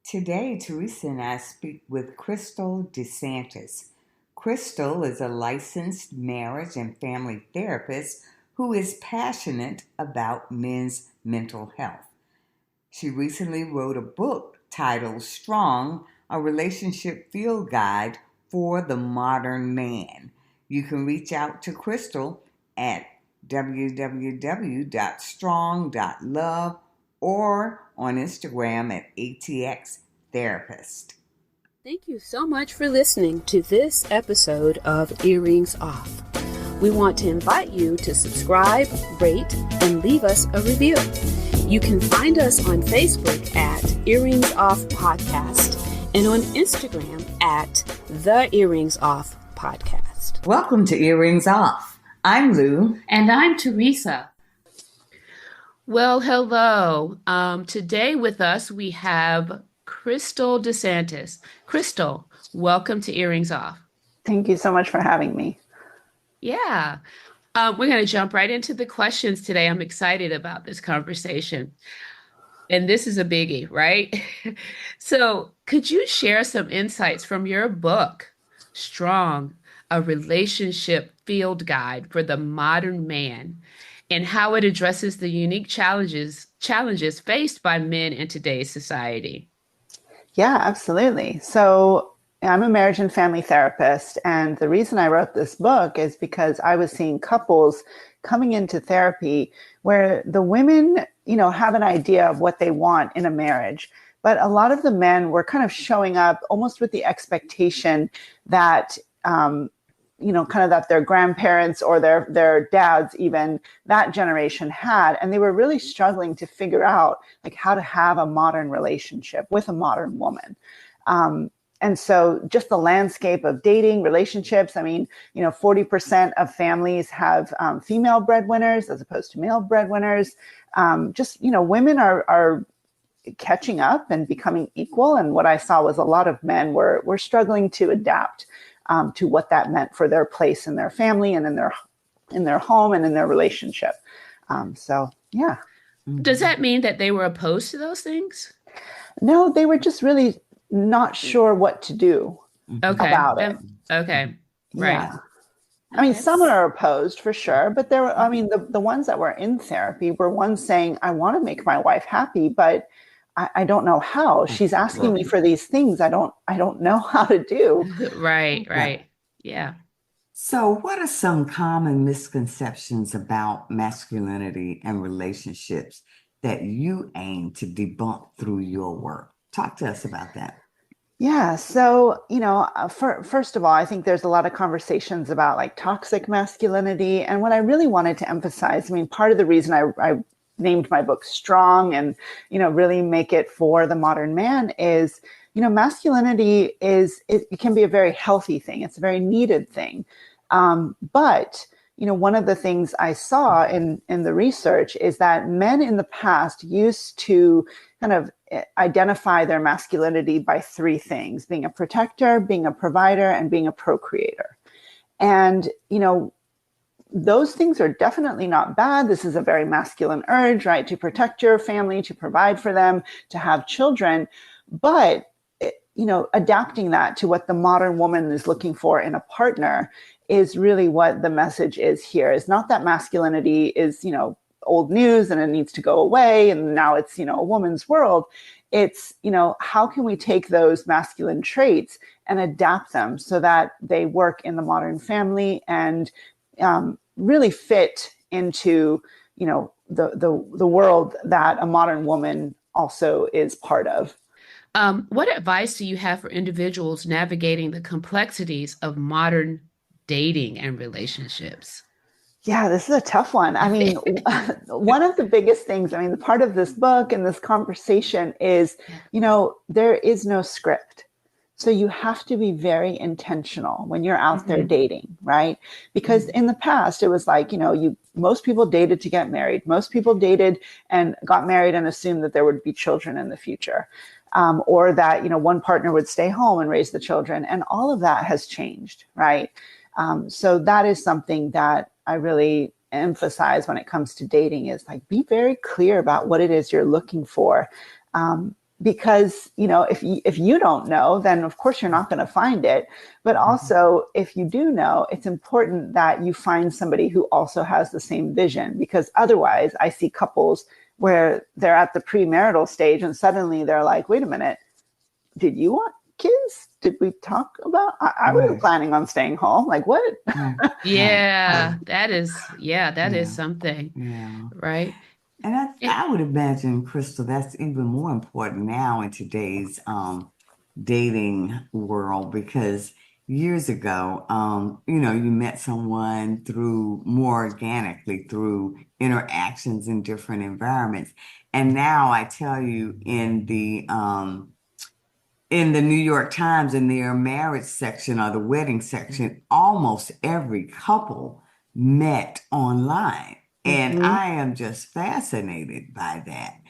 Today, Teresa and I speak with Crystal DeSantis. Crystal is a licensed marriage and family therapist who is passionate about men's mental health. She recently wrote a book titled Strong, a relationship field guide for the modern man. You can reach out to Crystal at www.strong.love or on Instagram at ATX Therapist. Thank you so much for listening to this episode of Earrings Off. We want to invite you to subscribe, rate, and leave us a review. You can find us on Facebook at Earrings Off Podcast and on Instagram at The Earrings Off Podcast. Welcome to Earrings Off. I'm Lou. And I'm Teresa. Well, hello. Today with us we have Crystal DeSantis. Crystal, welcome to Earrings Off. Thank you so much for having me. Yeah. We're going to jump right into the questions today. I'm excited about this conversation. And this is a biggie, right? So could you share some insights from your book, Strong, a relationship field guide for the modern man, and how it addresses the unique challenges faced by men in today's society? Yeah, absolutely. So I'm a marriage and family therapist. And the reason I wrote this book is because I was seeing couples coming into therapy where the women, have an idea of what they want in a marriage. But a lot of the men were kind of showing up almost with the expectation that, that their grandparents or their dads, even that generation had. And they were really struggling to figure out like how to have a modern relationship with a modern woman. And so just the landscape of dating, relationships, 40% of families have female breadwinners as opposed to male breadwinners. Women are catching up and becoming equal. And what I saw was a lot of men were struggling to adapt to what that meant for their place in their family and in their home and in their relationship. Yeah. Does that mean that they were opposed to those things? No, they were just really not sure what to do about it. Okay. Right. Yeah. Some are opposed for sure, but there were, the ones that were in therapy were ones saying, I want to make my wife happy, but I don't know how. She's asking me for these things I don't know how to do. Right. Yeah. So what are some common misconceptions about masculinity and relationships that you aim to debunk through your work? Talk to us about that. Yeah. So, first of all, I think there's a lot of conversations about like toxic masculinity. And what I really wanted to emphasize, part of the reason I named my book Strong and, really make it for the modern man is, masculinity it can be a very healthy thing. It's a very needed thing. But one of the things I saw in the research is that men in the past used to kind of identify their masculinity by three things: being a protector, being a provider, and being a procreator. And, those things are definitely not bad. This is a very masculine urge, right? To protect your family, to provide for them, to have children. But, adapting that to what the modern woman is looking for in a partner is really what the message is here. It's not that masculinity is, old news and it needs to go away and now it's, a woman's world. It's, how can we take those masculine traits and adapt them so that they work in the modern family and really fit into, the world that a modern woman also is part of. What advice do you have for individuals navigating the complexities of modern dating and relationships? Yeah, this is a tough one. One of the biggest things, the part of this book and this conversation is, there is no script. So you have to be very intentional when you're out there dating, right? Because in the past, it was like, most people dated to get married. Most people dated and got married and assumed that there would be children in the future. Or that, one partner would stay home and raise the children. And all of that has changed, right? So that is something that I really emphasize when it comes to dating is like, be very clear about what it is you're looking for. because if you don't know, then of course you're not going to find it. But also, if you do know, it's important that you find somebody who also has the same vision, because otherwise I see couples where they're at the premarital stage and suddenly they're like, wait a minute, did you want kids? Did we talk about, I wasn't Right. planning on staying home. Like what? Right. Right. Yeah, that is Yeah. something, Yeah. right? And It, I would imagine, Crystal, that's even more important now in today's dating world because years ago, you met someone through more organically through interactions in different environments. And now I tell you, in the New York Times, in their marriage section or the wedding section, almost every couple met online. And Mm-hmm. I am just fascinated by that.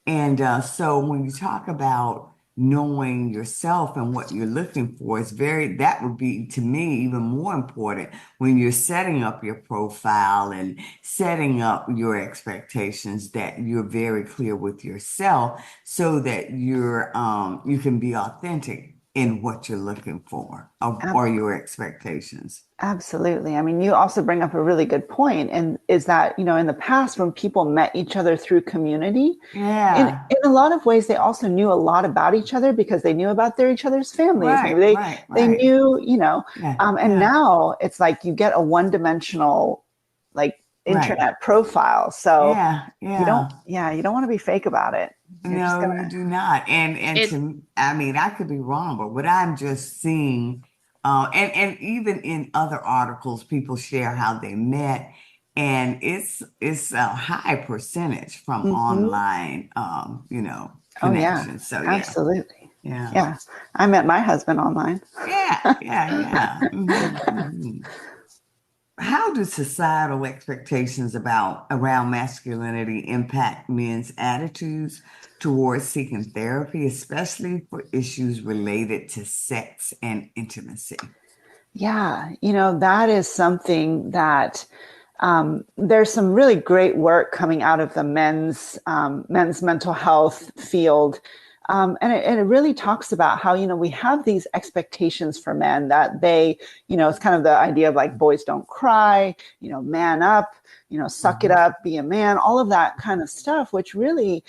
And so when you talk about knowing yourself and what you're looking for, that would be to me even more important when you're setting up your profile and setting up your expectations that you're very clear with yourself so that you can be authentic in what you're looking for or your expectations. Absolutely. I mean, you also bring up a really good point, and is that, in the past when people met each other through community, Yeah. in a lot of ways, they also knew a lot about each other because they knew about each other's families. Right, Maybe right, they right. knew, Yeah, and yeah, now it's like you get a one-dimensional like right. internet profile. So Yeah, yeah. you don't want to be fake about it. You're just No, gonna you do not. And it, I mean, I could be wrong, but what I'm just seeing, and even in other articles, people share how they met, and it's a high percentage from Mhm. online, Oh yeah, connections. So yeah, absolutely. yeah, Yeah. I met my husband online. yeah, yeah, yeah. How do societal expectations about around masculinity impact men's attitudes towards seeking therapy, especially for issues related to sex and intimacy? Yeah, that is something that there's some really great work coming out of the men's mental health field. And it really talks about how, we have these expectations for men that it's kind of the idea of like boys don't cry, man up, suck it Mhm. up, be a man, all of that kind of stuff, which really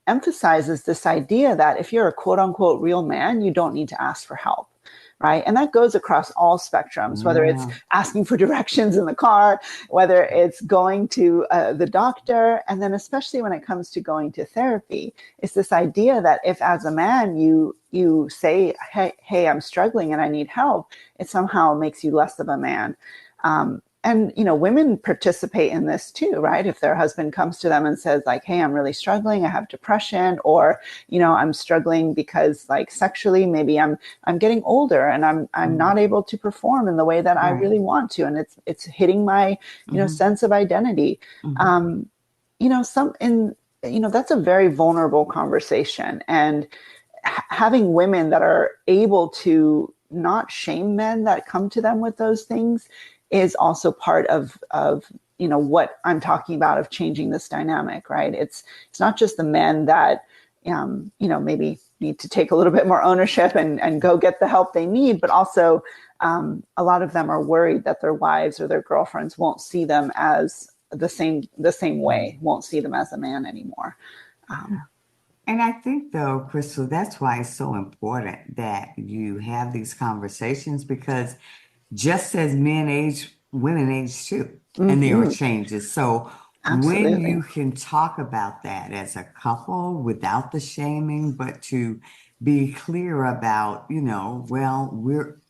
emphasizes this idea that if you're a quote unquote real man, you don't need to ask for help. Right. And that goes across all spectrums, whether it's Yeah. asking for directions in the car, whether it's going to the doctor, and then especially when it comes to going to therapy, it's this idea that if as a man you say, hey, I'm struggling and I need help, it somehow makes you less of a man. And women participate in this too, right? If their husband comes to them and says like, hey, I'm really struggling, I have depression, or I'm struggling because like sexually maybe I'm getting older and I'm Mhm. not able to perform in the way that I Right. really want to, and it's hitting my Hmm. sense of identity. Hmm. um some in That's a very vulnerable conversation, and having women that are able to not shame men that come to them with those things is also part of what I'm talking about, of changing this dynamic, right? It's not just the men that maybe need to take a little bit more ownership and go get the help they need, but also a lot of them are worried that their wives or their girlfriends won't see them as the same way, won't see them as a man anymore. um, And I think, though, Crystal, that's why it's so important that you have these conversations because just as men age, women age too, and there are mhm, changes. So when absolutely. you can talk about that as a couple without the shaming, but to be clear about, well, we're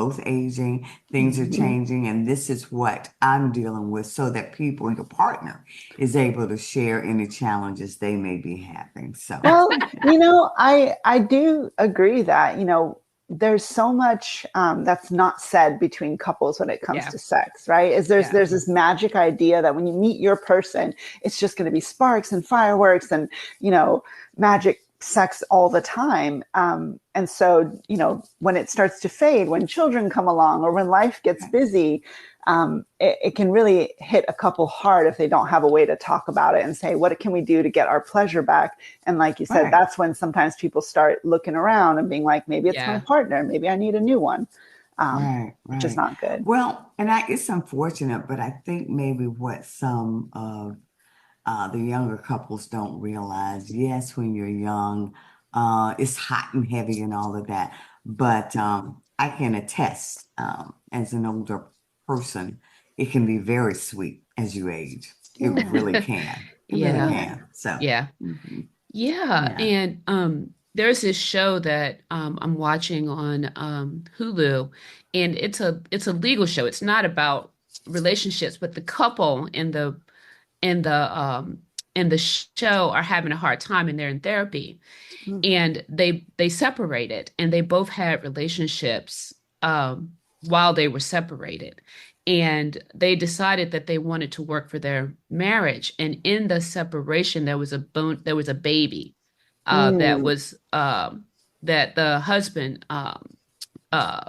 both aging, things are Mhm. changing, and this is what I'm dealing with, so that people, your partner, is able to share any challenges they may be having. So, Well, I do agree that, there's so much that's not said between couples when it comes yeah, to sex, right? Is yeah. there's this magic idea that when you meet your person, it's just going to be sparks and fireworks and, magic sex all the time. And so, when it starts to fade, when children come along or when life gets busy, it can really hit a couple hard if they don't have a way to talk about it and say, what can we do to get our pleasure back? And like you said, Right. that's when sometimes people start looking around and being like, maybe it's my Yeah. partner, maybe I need a new one, Right, which is right. not good. Well, and it's unfortunate, but I think maybe what some of the younger couples don't realize, yes, when you're young, it's hot and heavy and all of that. But I can attest, as an older person, it can be very sweet as you age. It Yeah. really can. It really Yeah. Yeah. can. So, Yeah. mhm, Yeah. yeah. And there's this show that I'm watching on Hulu, and it's a legal show. It's not about relationships, but the couple in the in the show are having a hard time and they're in therapy, Mm. and they separated, and they both had relationships while they were separated, and they decided that they wanted to work for their marriage, and in the separation there was a baby that Mm. was that the husband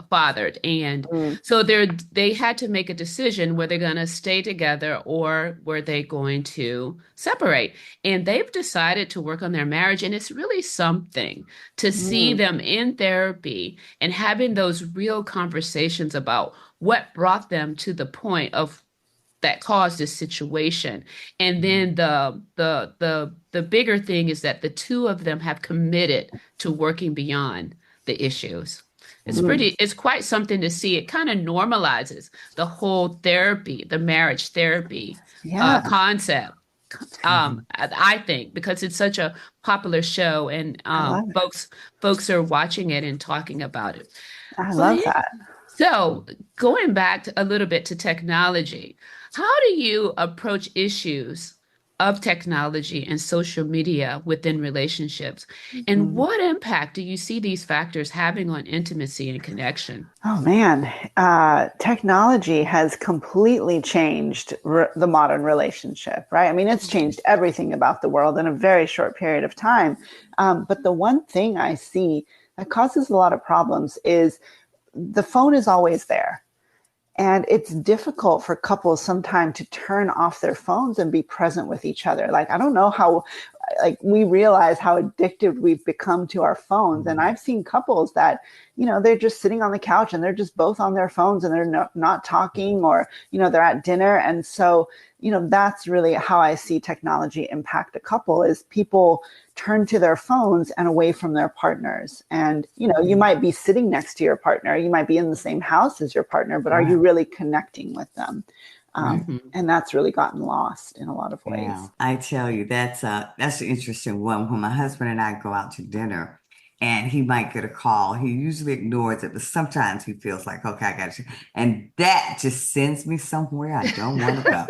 fathered. And Mm. so they had to make a decision: were they going to stay together or were they going to separate? And they've decided to work on their marriage. And it's really something to see Mm. them in therapy and having those real conversations about what brought them to the point of that caused this situation. And then the bigger thing is that the two of them have committed to working beyond the issues. Mm. It's quite something to see. It kind of normalizes the whole therapy, the marriage therapy Yeah, concept. Mhm. I think because it's such a popular show, and I love it. folks are watching it and talking about it. I Well, love that. so, going back a little bit to technology, how do you approach issues of technology and social media within relationships? And Mm. what impact do you see these factors having on intimacy and connection? Oh man, technology has completely changed the modern relationship, right? I mean, it's changed everything about the world in a very short period of time. But the one thing I see that causes a lot of problems is the phone is always there. And it's difficult for couples sometimes to turn off their phones and be present with each other. Like, I don't know how, like, we realize how addicted we've become to our phones. And Mhm. I've seen couples that, they're just sitting on the couch and they're just both on their phones and they're not talking, or, they're at dinner. And so, that's really how I see technology impact a couple, is people turn to their phones and away from their partners. And, you Mhm. might be sitting next to your partner, you might be in the same house as your partner, but are you Right, really connecting with them? right. Hmm. And that's really gotten lost in a lot of Yeah, ways. I tell you, that's an interesting one. When my husband and I go out to dinner and he might get a call, he usually ignores it, but sometimes he feels like, okay, I got you. And that just sends me somewhere I don't want to go.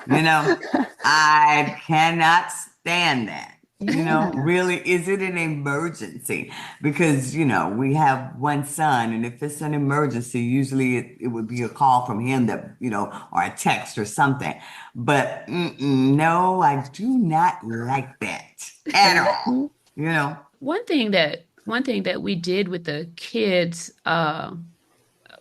You know, I cannot stand that. Yeah. Really, is it an emergency? Because, we have one son, and if it's an emergency, usually it would be a call from him that, or a text or something. But no, I do not like that at all. Mhm. You know, One thing that we did with the kids,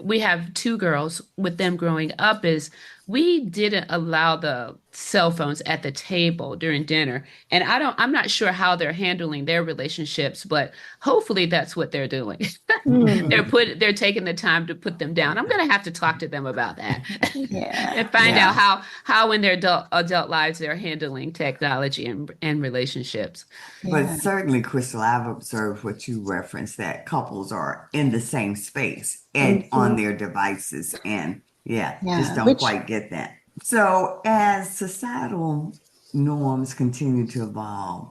we have two girls, with them growing up, is we didn't allow the cell phones at the table during dinner. And I'm not sure how they're handling their relationships, but hopefully that's what they're doing. Mm. They're taking the time to put them down. I'm going to have to talk to them about that Yeah. and find out yeah. how in their adult lives they're handling technology and relationships. But Yeah. certainly, Crystal, I've observed what you referenced, that couples are in the same space and on Mhm. their devices. And yeah, just Yeah. don't Which quite get that. So, as societal norms continue to evolve,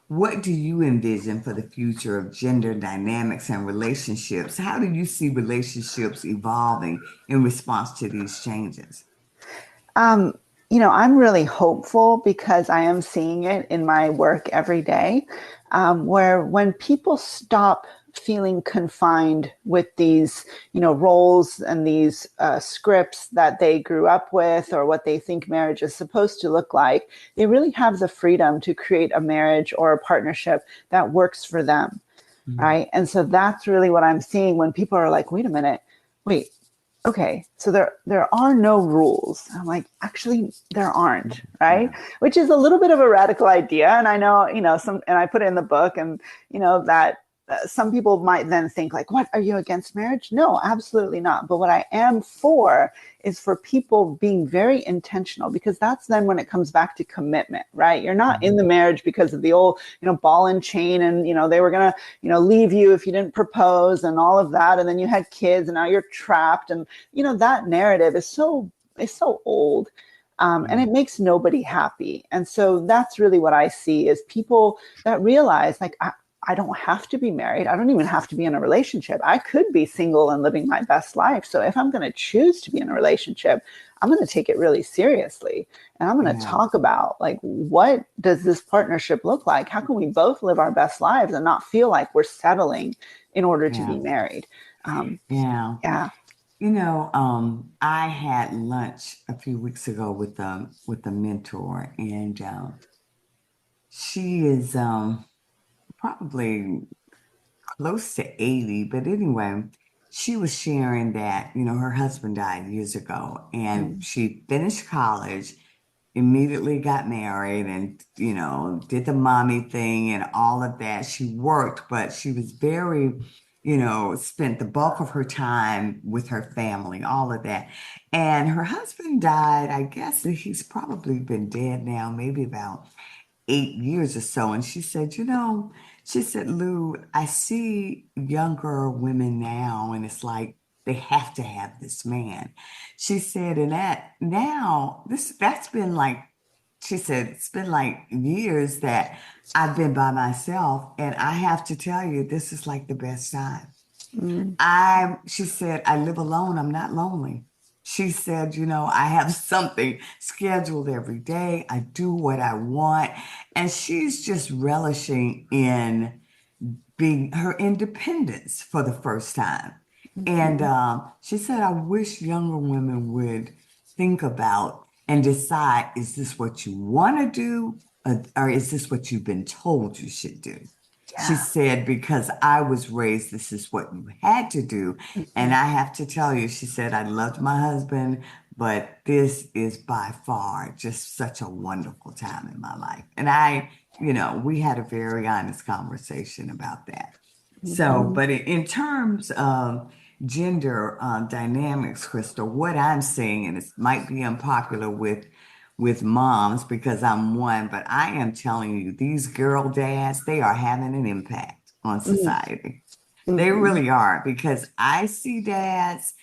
what do you envision for the future of gender dynamics and relationships? How do you see relationships evolving in response to these changes? Um, I'm really hopeful because I am seeing it in my work every day, where when people stop feeling confined with these, roles and these scripts that they grew up with, or what they think marriage is supposed to look like, they really have the freedom to create a marriage or a partnership that works for them. Mhm. Right. And so that's really what I'm seeing when people are like, wait a minute, wait, okay, so there are no rules. I'm like, actually, there aren't, right? Yeah, Which is a little bit of a radical idea, and I know, some, and I put it in the book, and that some people might then think like, what, are you against marriage? No, absolutely not. But what I am for is for people being very intentional, because that's then when it comes back to commitment, right? You're not in the marriage because of the old, ball and chain, and they were gonna, leave you if you didn't propose and all of that, and then you had kids, and now you're trapped, and that narrative is so old. And yeah, it makes nobody happy. And so that's really what I see is people that realize like, I don't have to be married. I don't even have to be in a relationship. I could be single and living my best life. So if I'm going to choose to be in a relationship, I'm going to take it really seriously. And I'm going to yeah, talk about like, what does this partnership look like? How can we both live our best lives and not feel like we're settling in order to yeah, be married? Um, yeah. yeah. I had lunch a few weeks ago with a mentor, and she is probably close to 80, but anyway, she was sharing that, her husband died years ago, and Mm, she finished college, immediately got married, and, did the mommy thing and all of that. She worked, but she was very, spent the bulk of her time with her family, all of that. And her husband died, I guess he's probably been dead now, maybe about 8 years or so. And she said, Lou, I see younger women now, and it's like they have to have this man. She said, and that now that's been like, she said, it's been like years that I've been by myself, and I have to tell you, this is like the best time. mm, She said, I live alone. I'm not lonely. She said, I have something scheduled every day. I do what I want. And she's just relishing in being her independence for the first time. And mhm. she said, I wish younger women would think about and decide, is this what you want to do? Or is this what you've been told you should do? She Yeah. said, because I was raised, this is what you had to do. And Mhm. I have to tell you, she said, I loved my husband, but this is by far just such a wonderful time in my life. And we had a very honest conversation about that. So, Mhm. but in terms of gender dynamics, Crystal, what I'm seeing, and it might be unpopular with moms because I'm one, but I am telling you, these girl dads, they are having an impact on Mm, society. They mhm. really are, because I see dads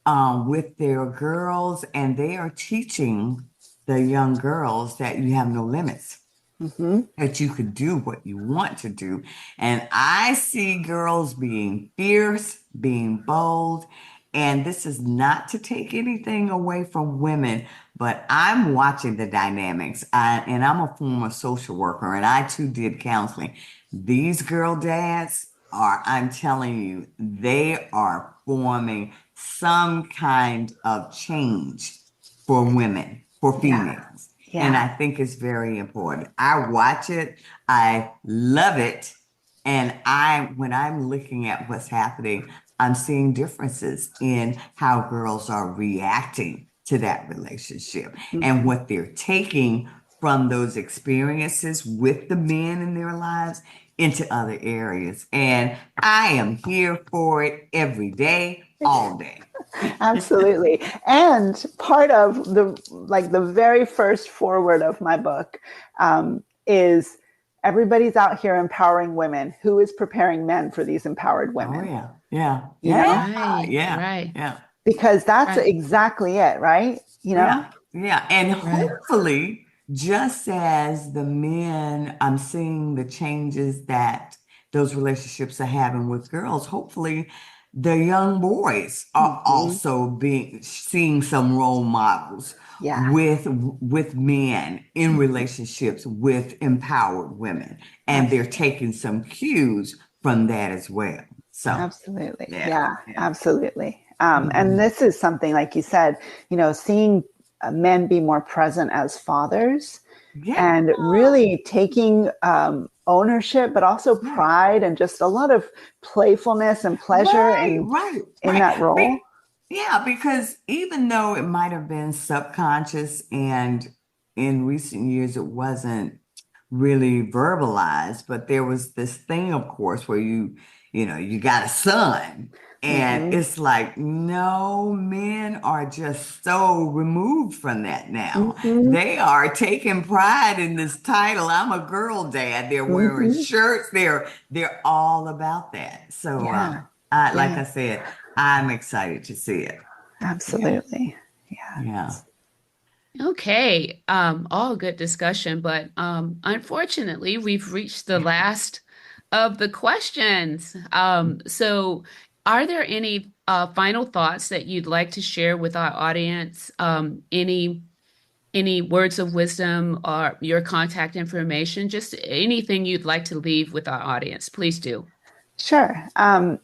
with their girls, and they are teaching the young girls that you have no limits, Mhm. that you could do what you want to do. And I see girls being fierce, being bold. And this is not to take anything away from women, but I'm watching the dynamics. And I'm a former social worker, and I too did counseling. These girl dads are, I'm telling you, they are forming some kind of change for women, for Yeah. females. And Yeah. I think it's very important. I watch it, I love it. And when I'm looking at what's happening, I'm seeing differences in how girls are reacting to that relationship and Mhm. what they're taking from those experiences with the men in their lives into other areas. And I am here for it every day, all day. Absolutely. And part of the very first foreword of my book is everybody's out here empowering women. Who is preparing men for these empowered Oh women? yeah, yeah, You yeah, know, Right, yeah, right, yeah. because that's right, exactly it, right? Yeah, yeah. And right. hopefully, just as the men, I'm seeing the changes that those relationships are having with girls, hopefully the young boys are Mhm. also being seeing some role models Yeah. with men in relationships with empowered women. And they're Absolutely. taking some cues from that as well. So, Absolutely. yeah, Yeah, yeah. absolutely. And Mhm. this is something, like you said, seeing men be more present as fathers Yeah, and really taking ownership, but also yeah. pride and just a lot of playfulness and pleasure Right, in right, in right. that role. Yeah, because even though it might have been subconscious and in recent years it wasn't really verbalized, but there was this thing, of course, where you got a son, and Hmm. it's like, no, men are just so removed from that now. Hmm. They are taking pride in this title. I'm a girl dad. They're wearing Hmm. shirts. They're all about that. So, Yeah. like Yeah. I said, I'm excited to see it. Yeah, Absolutely. Yeah. yeah, Okay, all good discussion, but unfortunately, we've reached the last of the questions. So, are there any final thoughts that you'd like to share with our audience? Any words of wisdom or your contact information? Just anything you'd like to leave with our audience, please do. Sure.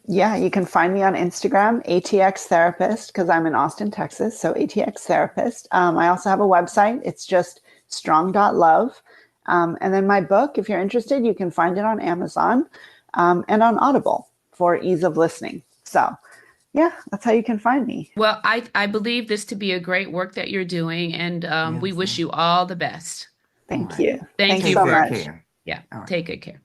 Yeah, you can find me on Instagram, ATX Therapist, because I'm in Austin, Texas. So ATX Therapist. I also have a website. It's just strong.love. And then my book, if you're interested, you can find it on Amazon and on Audible for ease of listening. So yeah, that's how you can find me. Well, I believe this to be a great work that you're doing, and we yes, wish yes. you all the best. All Thank right. you. Thank Thanks you Take so for, good much. care. yeah, All right. take good care.